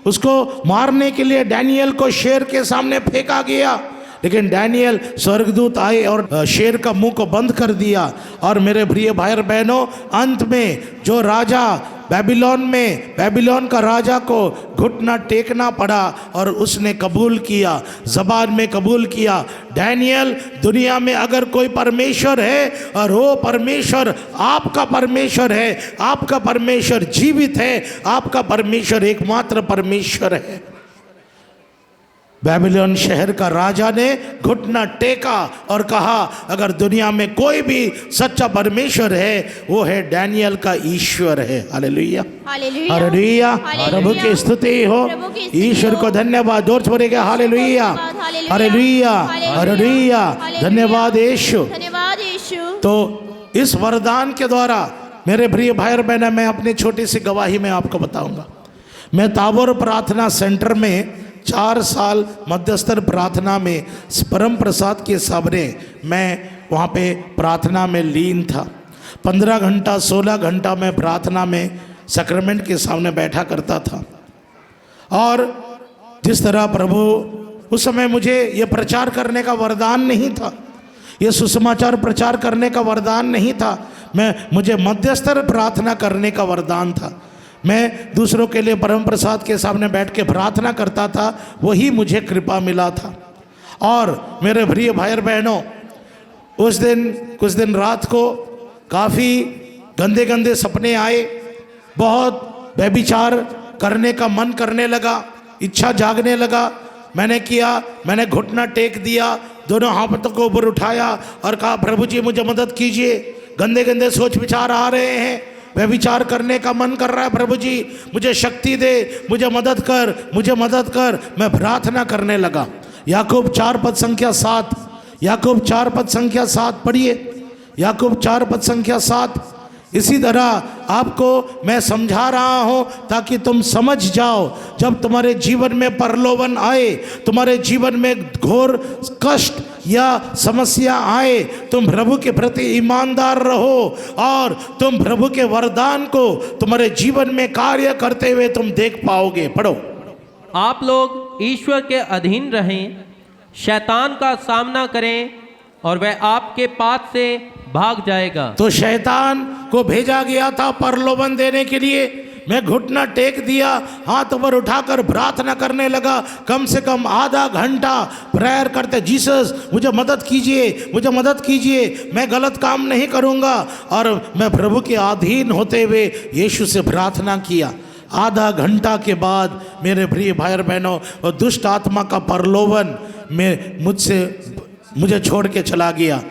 उसको मारने के लिए डैनियल को शेर के सामने फेंका गया, लेकिन डैनियल स्वर्गदूत आए और शेर का मुंह को बंद कर दिया। और मेरे प्रिय भाई और बहनों, अंत में जो राजा बैबीलोन का राजा को घुटना टेकना पड़ा और उसने कबूल किया, ज़बान में कबूल किया। डैनियल, दुनिया में अगर कोई परमेश्वर है और वो परमेश्वर आपका परमेश्वर है, आपका परमेश्वर जीवित है, आपका परमेश्वर एकमात्र परमेश्वर है। बैबीलोन शहर का राजा ने घुटना टेका और कहा अगर दुनिया में कोई भी सच्चा परमेश्वर है वो है डैनियल का ईश्वर है। हालेलुया, हालेलुया, हालेलुया। प्रभु की स्तुति हो, ईश्वर को धन्यवाद। जोर से बोलेगा हालेलुया, हालेलुया, हालेलुया। धन्यवाद यीशु, धन्यवाद यीशु। तो इस वरदान के द्वारा मेरे प्रिय भाई और बहन, मैं अपनी छोटी सी गवाही में आपको बताऊंगा। मैं ताबोर प्रार्थना सेंटर में 4 साल मध्यस्तर प्रार्थना में परम प्रसाद के सामने मैं वहाँ पे प्रार्थना में लीन था। 15 घंटा 16 घंटा मैं प्रार्थना में सैक्रमेंट के सामने बैठा करता था। और जिस तरह प्रभु, उस समय मुझे ये प्रचार करने का वरदान नहीं था, ये सुसमाचार प्रचार करने का वरदान नहीं था, मुझे मध्यस्तर प्रार्थना करने का वरदान था। मैं दूसरों के लिए परम प्रसाद के सामने बैठ के प्रार्थना करता था, वही मुझे कृपा मिला था। और मेरे प्रिय भाई और बहनों, उस दिन कुछ दिन रात को काफ़ी गंदे गंदे सपने आए, बहुत व्यभिचार करने का मन करने लगा, इच्छा जागने लगा। मैंने घुटना टेक दिया, दोनों हाथों को ऊपर उठाया और कहा प्रभु जी मुझे मदद कीजिए, गंदे गंदे सोच विचार आ रहे हैं, व्यभिचार करने का मन कर रहा है, प्रभु जी मुझे शक्ति दे, मुझे मदद कर, मुझे मदद कर। मैं प्रार्थना करने लगा। याकूब 4 पद संख्या 7, याकूब 4 पद संख्या 7 पढ़िए, याकूब 4 पद संख्या 7। इसी तरह आपको मैं समझा रहा हूं ताकि तुम समझ जाओ, जब तुम्हारे जीवन में प्रलोभन आए, तुम्हारे जीवन में घोर कष्ट या समस्या आए, तुम प्रभु के प्रति ईमानदार रहो और तुम प्रभु के वरदान को तुम्हारे जीवन में कार्य करते हुए तुम देख पाओगे। पढ़ो। आप लोग ईश्वर के अधीन रहें, शैतान का सामना करें और वह आपके पास से भाग जाएगा। तो शैतान को भेजा गया था प्रलोभन देने के लिए। मैं घुटना टेक दिया, हाथ ऊपर उठाकर प्रार्थना करने लगा। कम से कम आधा घंटा प्रेयर करते, जीसस मुझे मदद कीजिए, मुझे मदद कीजिए, मैं गलत काम नहीं करूँगा। और मैं प्रभु के अधीन होते हुए यीशु से प्रार्थना किया। आधा घंटा के बाद मेरे प्रिय भाई और बहनों, और दुष्ट आत्मा का प्रलोभन मुझे छोड़ के चला गया।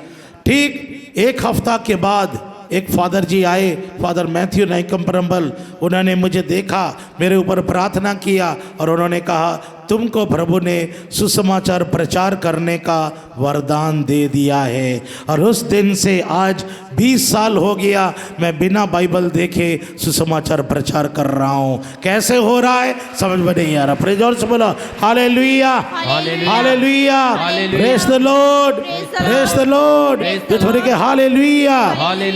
ठीक 1 हफ्ता के बाद एक फादर जी आए, फादर मैथ्यू नाइकम परम्बल। उन्होंने मुझे देखा, मेरे ऊपर प्रार्थना किया और उन्होंने कहा तुमको प्रभु ने सुसमाचार प्रचार करने का वरदान दे दिया है। और उस दिन से आज 20 साल हो गया मैं बिना बाइबल देखे सुसमाचार प्रचार कर रहा हूँ। कैसे हो रहा है समझ में नहीं आ रहा। प्रेज़ द लॉर्ड बोलो hallelujah, hallelujah, praise the Lord, praise the Lord. तो थोड़ी के हालेलुया,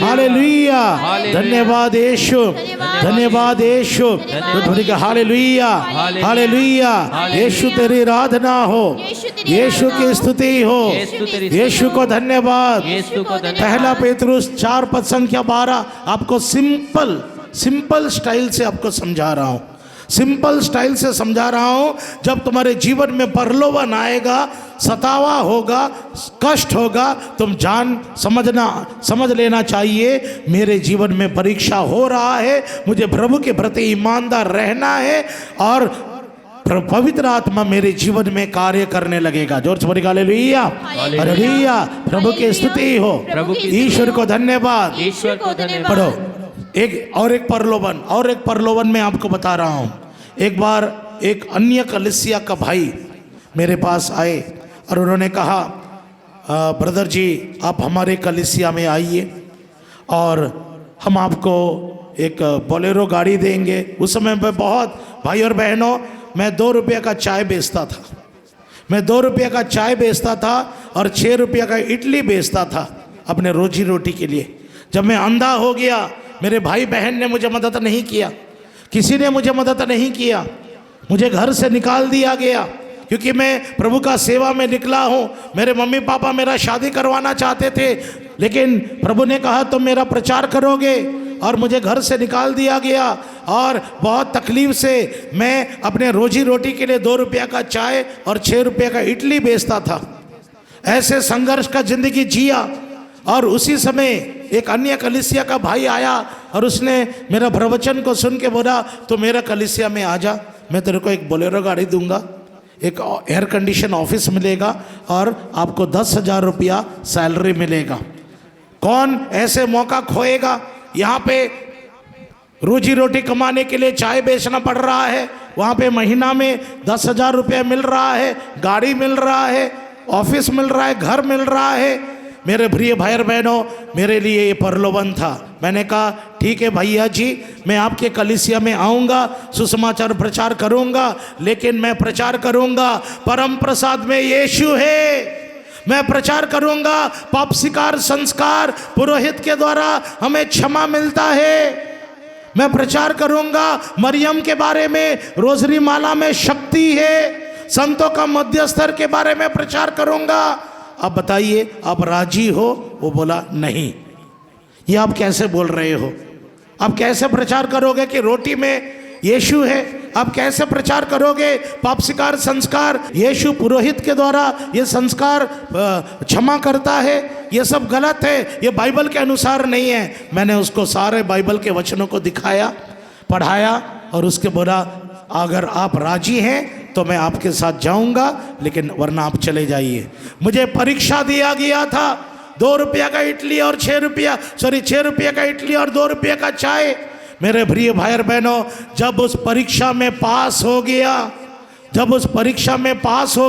हालेलुया, धन्यवाद यीशु, धन्यवाद यीशु। तो थोड़ी के हालेलुया, हालेलुया। यीशु तेरी आराधना हो, यीशु की स्तुति हो, यीशु को धन्यवाद। पहला पेतरुस 4 पद संख्या 12 आपको सिंपल स्टाइल से आपको समझा रहा हूँ, सिंपल स्टाइल से समझा रहा हूँ। जब तुम्हारे जीवन में प्रलोभन आएगा, सतावा होगा, कष्ट होगा, तुम समझ लेना चाहिए मेरे जीवन में परीक्षा हो रहा है, मुझे प्रभु के प्रति ईमानदार रहना है और पवित्र आत्मा मेरे जीवन में कार्य करने लगेगा। जोर से बोलिए हालेलुया, हालेलुया। प्रभु की स्तुति हो, ईश्वर को धन्यवाद, ईश्वर को धन्यवाद। पढ़ो। एक प्रलोभन मैं आपको बता रहा हूँ। एक बार एक अन्य कलीसिया का भाई मेरे पास आए और उन्होंने कहा ब्रदर जी आप हमारे कलीसिया में आइए और हम आपको एक बोलेरो गाड़ी देंगे। उस समय में बहुत भाई और बहनों, मैं 2 रुपये का चाय बेचता था, मैं 2 रुपये का चाय बेचता था और 6 रुपये का इडली बेचता था अपने रोजी रोटी के लिए। जब मैं अंधा हो गया, मेरे भाई बहन ने मुझे मदद नहीं किया, किसी ने मुझे मदद नहीं किया, मुझे घर से निकाल दिया गया क्योंकि मैं प्रभु का सेवा में निकला हूँ। मेरे मम्मी पापा मेरा शादी करवाना चाहते थे, लेकिन प्रभु ने कहा तुम मेरा प्रचार करोगे, और मुझे घर से निकाल दिया गया। और बहुत तकलीफ से मैं अपने रोजी रोटी के लिए 2 रुपये का चाय और 6 रुपये का इडली बेचता था। ऐसे संघर्ष का जिंदगी जिया। और उसी समय एक अन्य कलीसिया का भाई आया और उसने मेरा प्रवचन को सुन के बोला तो मेरा कलीसिया में आ जा, मैं तेरे को एक बोलेरो गाड़ी दूंगा, एक एयर कंडीशन ऑफिस मिलेगा और आपको 10,000 रुपया सैलरी मिलेगा। कौन ऐसे मौका खोएगा? यहाँ पे रोजी रोटी कमाने के लिए चाय बेचना पड़ रहा है, वहाँ पे महीना में 10,000 रुपये मिल रहा है, गाड़ी मिल रहा है, ऑफिस मिल रहा है, घर मिल रहा है। मेरे प्रिय भाई और बहनों, मेरे लिए ये प्रलोभन था। मैंने कहा ठीक है भैया जी, मैं आपके कलीसिया में आऊँगा, सुसमाचार प्रचार करूँगा, लेकिन मैं प्रचार करूँगा परम प्रसाद में यीशु है। मैं प्रचार करूँगा पाप स्वीकार संस्कार पुरोहित के द्वारा हमें क्षमा मिलता है। मैं प्रचार करूँगा मरियम के बारे में, रोजरी माला में शक्ति है, संतों का मध्यस्थर के बारे में प्रचार करूँगा। अब बताइए आप राजी हो? वो बोला नहीं। ये आप कैसे बोल रहे हो? आप कैसे प्रचार करोगे कि रोटी में यीशु है? आप कैसे प्रचार करोगे पाप स्वीकार संस्कार यीशु पुरोहित के द्वारा ये संस्कार क्षमा करता है? ये सब गलत है, ये बाइबल के अनुसार नहीं है। मैंने उसको सारे बाइबल के वचनों को दिखाया, पढ़ाया और उसके बोला अगर आप राजी हैं तो मैं आपके साथ जाऊंगा, लेकिन वरना आप चले जाइए। मुझे परीक्षा दिया गया था, 2 रुपया का इडली और 6 रुपया का इडली और 2 रुपये का चाय। मेरे प्रिय भाई और बहनों, जब उस परीक्षा में पास हो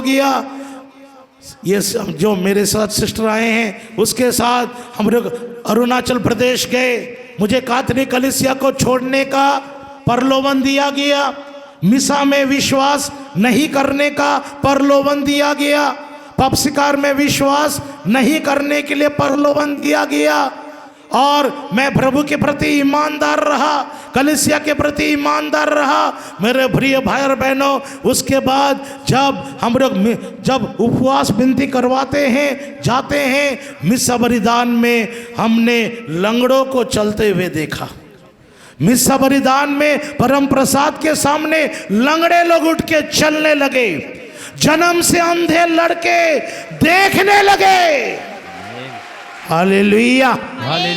गया, ये जो मेरे साथ सिस्टर आए हैं उसके साथ हम लोग अरुणाचल प्रदेश गए। मुझे कैथोलिक कलीसिया को छोड़ने का प्रलोभन दिया गया, मिसा में विश्वास नहीं करने का प्रलोभन दिया गया, पक्षकार में विश्वास नहीं करने के लिए प्रलोभन दिया गया। और मैं प्रभु के प्रति ईमानदार रहा, कलीसिया के प्रति ईमानदार रहा। मेरे प्रिय भाई और बहनों, उसके बाद जब हम लोग जब उपवास विनती करवाते हैं, जाते हैं, मिसा बलिदान में हमने लंगड़ों को चलते हुए देखा। मिसा बलिदान में परम प्रसाद के सामने लंगड़े लोग उठ के चलने लगे, जन्म से अंधे लड़के देखने लगे। हालेलुया,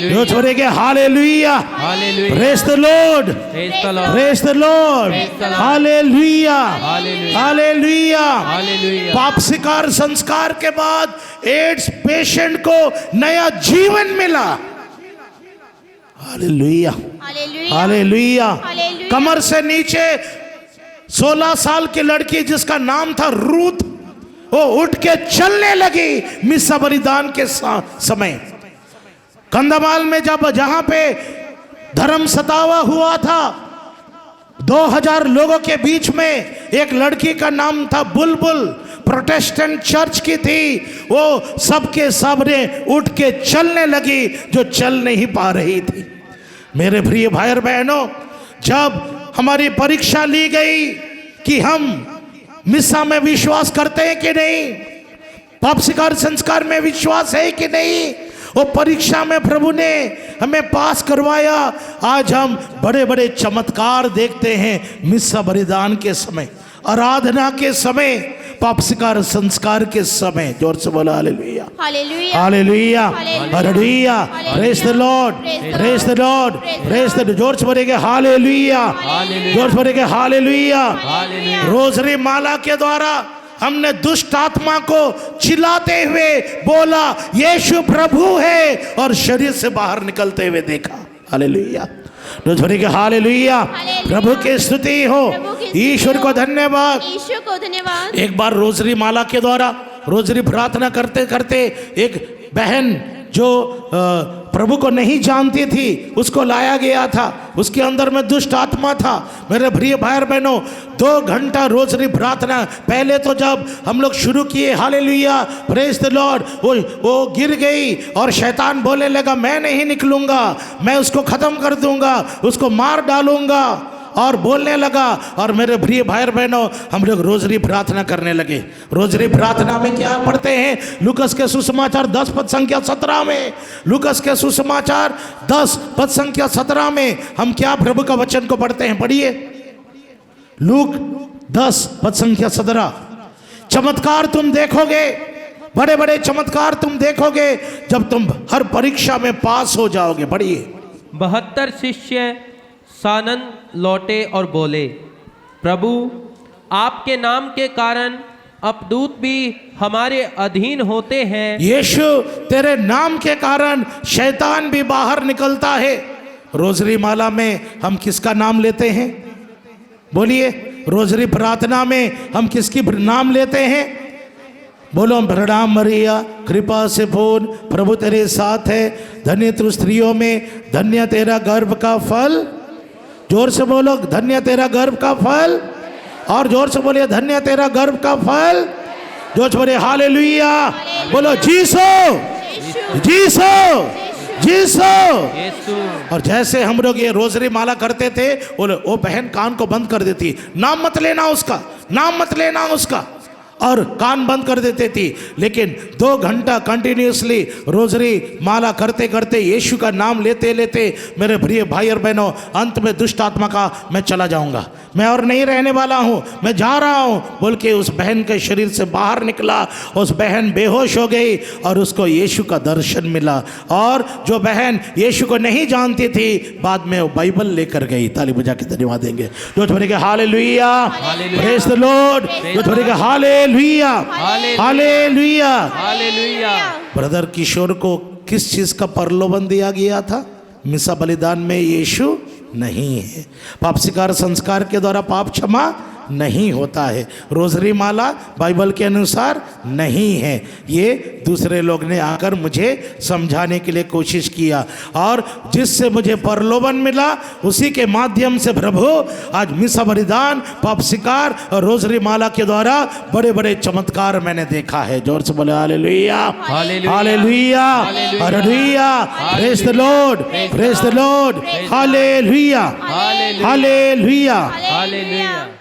जो छोड़ेंगे hallelujah, praise the Lord, praise the Lord, hallelujah, hallelujah. पाप स्वीकार संस्कार के बाद एड्स पेशेंट को नया जीवन मिला। Hallelujah, hallelujah. कमर से नीचे 16 साल की लड़की जिसका नाम था रूथ, वो उठ के चलने लगी मिसा बलिदान के समय। कंधमाल में जहां पे धर्म सतावा हुआ था, 2000 लोगों के बीच में एक लड़की का नाम था बुलबुल, प्रोटेस्टेंट चर्च की थी। वो सबके सामने उठ के चलने लगी जो चल नहीं पा रही थी। मेरे प्रिय भाई और बहनों, जब हमारी परीक्षा ली गई कि हम मिसा में विश्वास करते हैं कि नहीं, पाप स्वीकार संस्कार में विश्वास है कि नहीं, वो परीक्षा में प्रभु ने हमें पास करवाया। आज हम बड़े बड़े चमत्कार देखते हैं मिसा बलिदान के समय, आराधना के समय, पाप स्वीकार संस्कार के समय। जोर से बोला हालेलुया, हालेलुया, हालेलुया, hallelujah. Praise the Lord, praise the Lord, praise the. जोर से बोलेंगे हालेलुया, जोर से बोलेंगे हालेलुया। रोजरी माला के द्वारा हमने दुष्ट आत्मा को चिल्लाते हुए बोला यीशु प्रभु है, और शरीर से बाहर निकलते हुए देखा। हालेलुया, हालेलुया। प्रभु की स्तुति हो, ईश्वर को धन्यवाद, ईश्वर को धन्यवाद। एक बार रोजरी माला के द्वारा रोजरी प्रार्थना करते करते एक बहन जो प्रभु को नहीं जानती थी, उसको लाया गया था, उसके अंदर में दुष्ट आत्मा था। मेरे प्रिय भाई और बहनों, 2 घंटा रोजरी प्रार्थना, पहले तो जब हम लोग शुरू किए हालेलुया, प्रेज द लॉर्ड, वो गिर गई और शैतान बोलने लगा मैं नहीं निकलूंगा, मैं उसको खत्म कर दूंगा, उसको मार डालूंगा, और बोलने लगा। और मेरे प्रिय भाई और बहनों, हम लोग रोजरी प्रार्थना करने लगे। रोजरी प्रार्थना में क्या पढ़ते हैं? लूकस के सुसमाचार 10 पद संख्या 17 में, लूकस के सुसमाचार 10 पद संख्या 17 में हम क्या प्रभु का वचन को पढ़ते हैं? पढ़िए, लूक 10 पद संख्या 17। चमत्कार तुम देखोगे, बड़े बड़े चमत्कार तुम देखोगे जब तुम हर परीक्षा में पास हो जाओगे। पढ़िए। 72 शिष्य सानन लौटे और बोले, प्रभु आपके नाम के कारण अपदूत भी हमारे अधीन होते हैं। यीशु तेरे नाम के कारण शैतान भी बाहर निकलता है। रोजरी माला में हम किसका नाम लेते हैं? बोलिए। रोजरी प्रार्थना में हम किसकी नाम लेते हैं? बोलो, प्रणाम मरिया, कृपा से पूर्ण, प्रभु तेरे साथ है, धन्य तू स्त्रियों में, धन्य तेरा गर्भ का फल। जोर से बोलो, धन्य तेरा गर्भ का फल। और जोर से बोलिए, धन्य तेरा गर्भ का फल। जोर से बोलिए हालेलुया। बोलो जीसो, जीसो, जीसो। और जैसे हम लोग ये रोजरी माला करते थे, वो बहन कान को बंद कर देती, नाम मत लेना उसका, नाम मत लेना उसका, और कान बंद कर देते थी। लेकिन 2 घंटा कंटिन्यूसली रोजरी माला करते करते, यीशु का नाम लेते लेते, मेरे प्रिय भाई और बहनों, अंत में दुष्ट आत्मा का मैं चला जाऊंगा। मैं और नहीं रहने वाला हूँ, मैं जा रहा हूँ बोल के उस बहन के शरीर से बाहर निकला। उस बहन बेहोश हो गई और उसको यीशु का दर्शन मिला। और जो बहन यीशु को नहीं जानती थी, बाद में वो बाइबल लेकर गई। ताली बजा के धन्यवाद देंगे जो बोलेंगे हालेलुया, प्रेज द लॉर्ड, जो बोलेंगे हालेलुया, हालेलुया। हालेलुया। ब्रदर किशोर को किस चीज़ का प्रलोभन दिया गया था? मिसा बलिदान में यीशु नहीं है, पाप स्वीकार संस्कार के द्वारा पाप क्षमा नहीं होता है, रोजरी माला बाइबल के अनुसार नहीं है। ये दूसरे लोग ने आकर मुझे समझाने के लिए कोशिश किया और जिससे मुझे प्रलोभन मिला उसी के माध्यम से प्रभु आज मिसा बलिदान, पाप स्वीकार और रोजरी माला के द्वारा बड़े बड़े चमत्कार मैंने देखा है। जोर से बोले हालेलुया, हालेलुया, hallelujah, praise the Lord, praise the Lord, hallelujah, हालेलुया। हालेलुया।